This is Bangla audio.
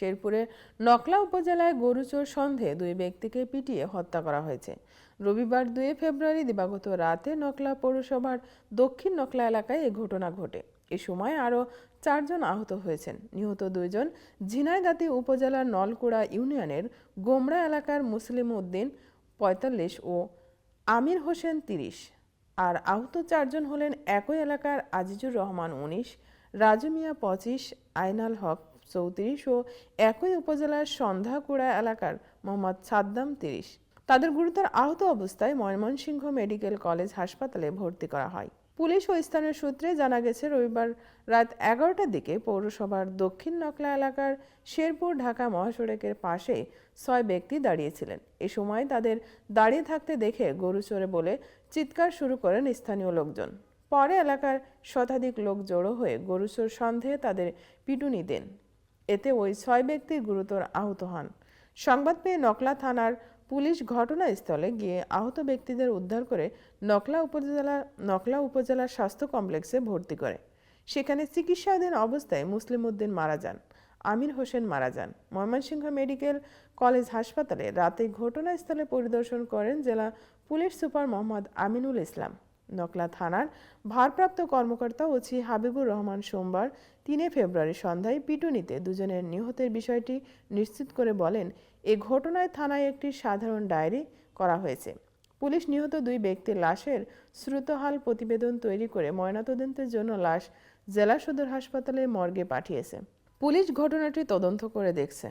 শেরপুরের নকলা উপজেলায় গরুচোর সন্দেহে দুই ব্যক্তিকে পিটিয়ে হত্যা করা হয়েছে। রবিবার 2 ফেব্রুয়ারি দিবাগত রাতে নকলা পৌরসভার দক্ষিণ নকলা এলাকায় এই ঘটনা ঘটে। এ সময় আরও 4 জন আহত হয়েছেন। নিহত 2 জন ঝিনাইগাতী উপজেলার নলকুড়া ইউনিয়নের গোমরা এলাকার মুসলিম উদ্দিন 45 ও আমির হোসেন 30। আর আহত 4 জন হলেন একই এলাকার আজিজুর রহমান 19, রাজু মিয়া 25, আইনাল হক 34 ও একই উপজেলার সন্ধ্যাকুড়া এলাকার মোহাম্মদ সাদ্দাম 30। তাদের গুরুতর আহত অবস্থায় ময়মনসিংহ মেডিকেল কলেজ হাসপাতালে ভর্তি করা হয়। পুলিশ ও স্থানীয় সূত্রে জানা গেছে, রবিবার রাত 11টার দিকে পৌরসভার দক্ষিণ নকলা এলাকার শেরপুর ঢাকা মহাসড়কের পাশে 6 ব্যক্তি দাঁড়িয়েছিলেন। এ সময় তাদের দাঁড়িয়ে থাকতে দেখে গরু চোরে বলে চিৎকার শুরু করেন স্থানীয় লোকজন। পরে এলাকার শতাধিক লোক জড়ো হয়ে গরু চোর সন্দেহে তাদের পিটুনি দেন। এতে ওই 6 ব্যক্তি গুরুতর আহত হন। সংবাদ পেয়ে নকলা থানার পুলিশ ঘটনাস্থলে গিয়ে আহত ব্যক্তিদের উদ্ধার করে নকলা উপজেলা স্বাস্থ্য কমপ্লেক্সে ভর্তি করে। সেখানে চিকিৎসাধীন অবস্থায় মুসলিম উদ্দিন মারা যান, আমির হোসেন মারা যান। ময়মনসিংহ মেডিকেল কলেজ হাসপাতালে রাতে ঘটনাস্থলে পরিদর্শন করেন জেলা পুলিশ সুপার মোহাম্মদ আমিনুল ইসলাম। নকলা থানার ভারপ্রাপ্ত কর্মকর্তা ওসি হাবিবুর রহমান সোমবার 3 ফেব্রুয়ারি সন্ধ্যায় পিটুনিতে দুজনের নিহতের বিষয়টি নিশ্চিত করে বলেন, এ ঘটনায় থানায় একটি সাধারণ ডায়েরি করা হয়েছে। পুলিশ নিহত 2 ব্যক্তির লাশের শ্রুতহাল প্রতিবেদন তৈরি করে ময়নাতদন্তের জন্য লাশ জেলা সদর হাসপাতালে মর্গে পাঠিয়েছে। পুলিশ ঘটনাটি তদন্ত করে দেখছে।